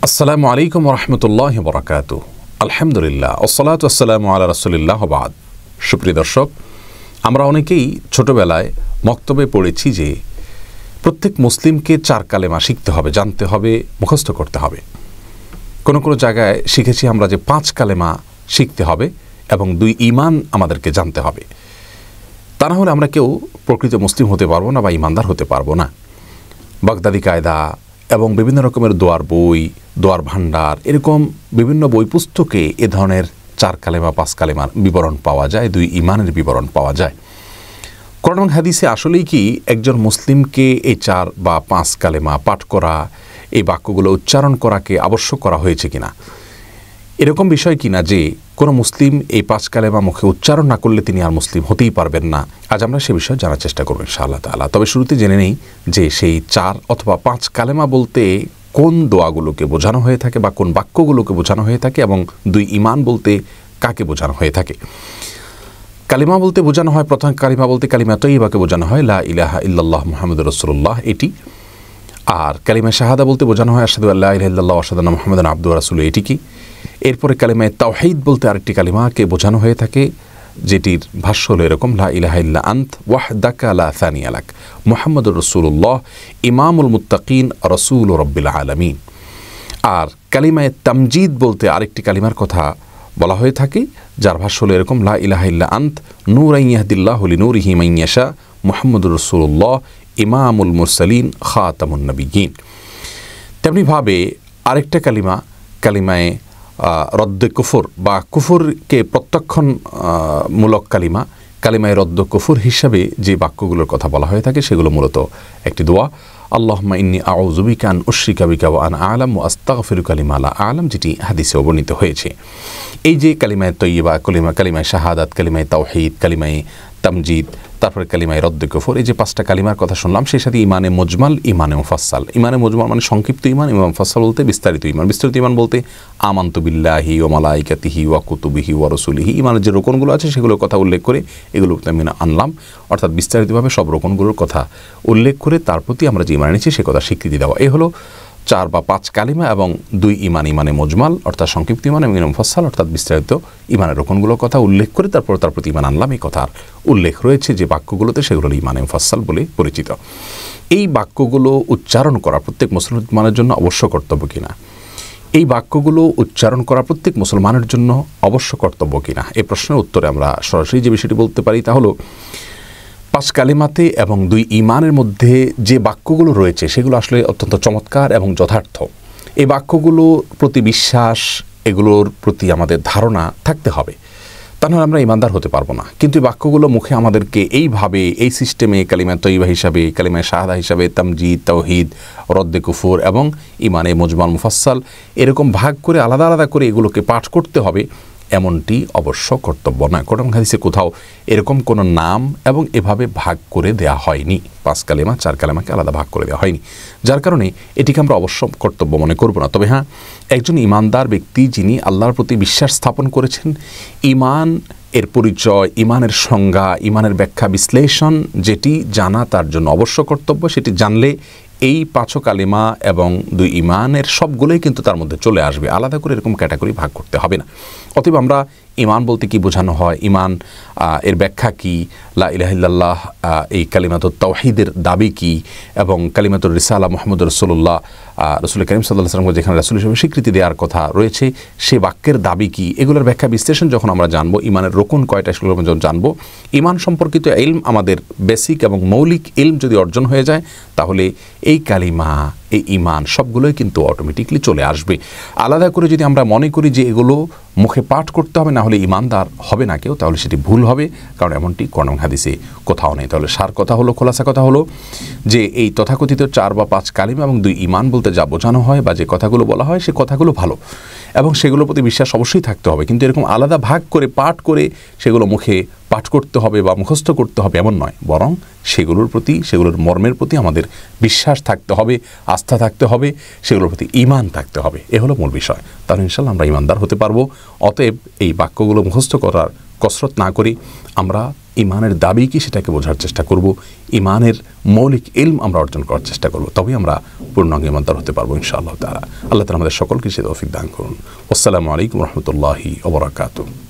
আসসালামু আলাইকুম রহমতুল্লাহি বরকাতুহু। আলহামদুলিল্লাহ ওসসালাতু ওয়াসসালামু আলা রাসূলিল্লাহ ওয়া বাদ। সুপ্রিয় দর্শক, আমরা অনেকেই ছোটবেলায় মক্তবে পড়েছি যে প্রত্যেক মুসলিমকে 4 কালেমা শিখতে হবে, জানতে হবে, মুখস্থ করতে হবে। কোনো কোনো জায়গায় শিখেছি আমরা যে 5 কালেমা শিখতে হবে এবং 2 ঈমান আমাদেরকে জানতে হবে। তা না হলে আমরা কেউ প্রকৃত মুসলিম হতে পারবো না বা ঈমানদার হতে পারবো না। বাগদাদি কায়দা এবং বিভিন্ন রকমের দোয়ার বই, দোয়ার ভান্ডার, এরকম বিভিন্ন বই পুস্তকে এ ধরনের 4 কালেমা 5 কালেমার বিবরণ পাওয়া যায়, 2 ঈমানের বিবরণ পাওয়া যায়। কোরআন এবং হাদিসে আসলেই কি একজন মুসলিমকে এই 4 বা 5 কালেমা পাঠ করা, এই বাক্যগুলো উচ্চারণ করাকে আবশ্যক করা হয়েছে কিনা, এরকম বিষয় কিনা যে কোনো মুসলিম এই 5 কালেমা মুখে উচ্চারণ না করলে তিনি আর মুসলিম হতেই পারবেন না, আজ আমরা সে বিষয়ে জানার চেষ্টা করব ইনশাআল্লাহ তাআলা। তবে শুরুতে জেনে নেই যে সেই 4 অথবা 5 কালেমা বলতে কোন দোয়াগুলোকে বোঝানো হয়ে থাকে বা কোন বাক্যগুলোকে বোঝানো হয়ে থাকে এবং 2 ঈমান বলতে কাকে বোঝানো হয়ে থাকে। কালিমা বলতে বোঝানো হয়, প্রথম কালিমা বলতে কালিমা তয়্যিবাকে বোঝানো হয়, লা ইলাহা ইল্লাল্লাহ মুহাম্মাদুর রাসূলুল্লাহ, এটি। আর কালিমা শাহাদা বলতে বোঝানো হয় আশহাদু আল্লা ইলাহা ইল্লাল্লাহ ওয়া আশহাদু আন্না মুহাম্মাদান আবদুহু ওয়া রাসূলুহু, এটি কি। এরপরে কালিমায়ে তাওহীদ বলতে আরেকটি কালিমাকে বোঝানো হয়ে থাকে, যেটির ভাষ্য হলো এরকম, লা ইলাহা ইল্লা আনত ওয়াহদাকা লা সানিয়া লাক মুহাম্মাদুর রাসূলুল্লাহ ইমামুল মুত্তাকিন রাসূলু রাব্বিল আলামিন। আর কালিমায়ে তামজিদ বলতে আরেকটি কালিমার কথা বলা হয়ে থাকে, যার ভাষ্য হলো এরকম, লা ইলাহা ইল্লা আনত নূরান ইয়াহদিল্লাহু লিনূরিহি মান ইয়াশা মুহাম্মাদুর রাসূলুল্লাহ ইমামুল মুরসালিন খাতামুন নবিয়্যিন। তেমনিভাবে আরেকটা কালিমা, কালিমায়ে রদ্দে কুফর বা কুফরকে প্রত্যাখ্যান মূলক কালিমা, কালিমায়ে রদ্দ কুফর হিসাবে যে বাক্যগুলোর কথা বলা হয়ে থাকে সেগুলো মূলত একটি দোয়া, আল্লাহুম্মা ইন্নী আউযু বিকা আন উশরিকা বিকা ওয়া আনা আ'লাম ওয়া আস্তাগফিরুকা লিমা লা আ'লাম, যেটি হাদিসে বর্ণিত হয়েছে। এই যে কালিমায়ে তয়্যিবা, কালিমায়ে শাহাদাত, কালিমায়ে তাওহীদ, কালিমায়ে তামজিদ, তারপরে কালিমায়ে রদ্দে কুফর, এই যে 5টা কালিমার কথা শুনলাম, সেই সাথে ইমানে মুজমাল, ইমানে মুফাসসাল। ইমানে মুজমাল মানে সংক্ষিপ্ত ইমান, ইমানে মুফাসসাল বলতে বিস্তারিত ইমান। বিস্তারিত ইমান বলতে আমানতু বিল্লাহি ওয়া মালাইকাতিহি ওয়া কুতুবিহি ওয়া রাসূলিহি, ইমানের যে রোকনগুলো আছে সেগুলোর কথা উল্লেখ করে এগুলো আমি আনলাম, অর্থাৎ বিস্তারিতভাবে সব রোকনগুলোর কথা উল্লেখ করে তার প্রতি আমরা যে ইমান এনেছি সে কথা স্বীকৃতি দেওয়া। এই হলো 4 বা 5 কালিমা এবং 2 ঈমান, ইমানে মুজমাল অর্থাৎ সংক্ষিপ্ত ঈমান, ইমানে মুফাসসাল অর্থাৎ বিস্তারিত ঈমানের রকমগুলোর কথা উল্লেখ করে তারপর তার প্রতি ঈমান আনলাম। এই কথার উল্লেখ রয়েছে যে বাক্যগুলোতে, সেগুলো ঈমানে মুফাসসাল বলে পরিচিত। এই বাক্যগুলো উচ্চারণ করা প্রত্যেক মুসলমানের জন্য অবশ্য কর্তব্য কিনা, এই বাক্যগুলো উচ্চারণ করা প্রত্যেক মুসলমানের জন্য অবশ্য কর্তব্য কিনা, এই প্রশ্নের উত্তরে আমরা সরাসরি যে বিষয়টি বলতে পারি তা হলো 5 কালিমাতে এবং 2 ঈমানের মধ্যে যে বাক্যগুলো রয়েছে সেগুলো আসলে অত্যন্ত চমৎকার এবং যথার্থ। এই বাক্যগুলো প্রতি বিশ্বাস, এগুলোর প্রতি আমাদের ধারণা থাকতে হবে, তা নাহলে আমরা ঈমানদার হতে পারবো না। কিন্তু এই বাক্যগুলো মুখে আমাদেরকে এইভাবে, এই সিস্টেমে কালিমা তয়্যিবা হিসাবে, কালিমা শাহাদা হিসাবে, তামজিদ, তাওহীদ, রদ্দে কুফর এবং ঈমানে মুজমাল মুফাসসাল এরকম ভাগ করে আলাদা আলাদা করে এগুলোকে পাঠ করতে হবে, এমনটি অবশ্য কর্তব্য নয়। কোরআন হাদিসে কোথাও এরকম কোনো নাম এবং এভাবে ভাগ করে দেয়া হয়নি। 5 কালেমা 4 কালেমাকে আলাদা ভাগ করে দেওয়া হয়নি, যার কারণে এটিকে আমরা অবশ্য কর্তব্য মনে করব না। তবে হ্যাঁ, একজন ঈমানদার ব্যক্তি যিনি আল্লাহর প্রতি বিশ্বাস স্থাপন করেছেন, ঈমান এর পরিচয়, ঈমানের সংজ্ঞা, ঈমানের ব্যাখ্যা বিশ্লেষণ যেটি জানা তার জন্য অবশ্য কর্তব্য, সেটি জানলে এই 5 কালিমা এবং 2 ঈমানের সবগুলোই কিন্তু তার মধ্যে চলে আসবে, আলাদা করে এরকম ক্যাটাগরি ভাগ করতে হবে না। অতএব আমরা ঈমান বলতে কি বোঝানো হয়, ঈমান এর ব্যাখ্যা কি, লা ইলাহা ইল্লাল্লাহ এই কালিমাতুত তাওহীদের দাবি কি, এবং কালিমাতুর রিসালা মুহাম্মদুর রাসূলুল্লাহ, রাসূল করিম সাল্লাল্লাহু আলাইহি ওয়াসাল্লামকে যেখানে রাসূল হিসেবে স্বীকৃতি দেওয়ার কথা রয়েছে সে বাক্যের দাবি কি, এগুলোর ব্যাখ্যা বিশ্লেষণ যখন আমরা জানবো, ঈমানের রোকন কয়টা সেগুলো যখন জানবো, ঈমান সম্পর্কিত ইলম আমাদের বেসিক এবং মৌলিক ইলম যদি অর্জন হয়ে যায়, তাহলে এই কালিমা, এই ঈমান সবগুলোই কিন্তু অটোমেটিকলি চলে আসবে। আলাদা করে যদি আমরা মনে করি যে এগুলো মুখে পাঠ করতে হবে, না হলে ঈমানদার হবে না কেউ, তাহলে সেটি ভুল হবে, কারণ এমনটি কোরআন হাদিসে কোথাও নেই। তাহলে সার কথা হলো, খোলাসা কথা হলো যে এই তথাকথিত 4 বা 5 কালিমা এবং 2 ঈমান বলতে যা বোঝানো হয় বা যে কথাগুলো বলা হয় সে কথাগুলো ভালো এবং সেগুলোর প্রতি বিশ্বাস অবশ্যই থাকতে হবে, কিন্তু এরকম আলাদা ভাগ করে পাঠ করে সেগুলো মুখে পাঠ করতে হবে বা মুখস্থ করতে হবে এমন নয়, বরং সেগুলোর প্রতি, সেগুলোর মর্মের প্রতি আমাদের বিশ্বাস থাকতে হবে, আস্থা থাকতে হবে, সেগুলোর প্রতি ঈমান থাকতে হবে। এ হলো মূল বিষয়। তাহলে ইনশাআল্লাহ আমরা ঈমানদার হতে পারবো। অতএব এই বাক্যগুলো মুখস্থ করার কসরত না করি আমরা ইমানের দাবি কি সেটাকে বোঝার চেষ্টা করব, ইমানের মৌলিক ইলম আমরা অর্জন করার চেষ্টা করব, তবেই আমরা পূর্ণাঙ্গ ইমানদার হতে পারবো ইনশাআল্লাহ তাআলা। আল্লাহ তাআলা আমাদের সকলকে সে তৌফিক দান করুন। আসসালামু আলাইকুম ওয়া রাহমাতুল্লাহি ওয়া বারাকাতুহু।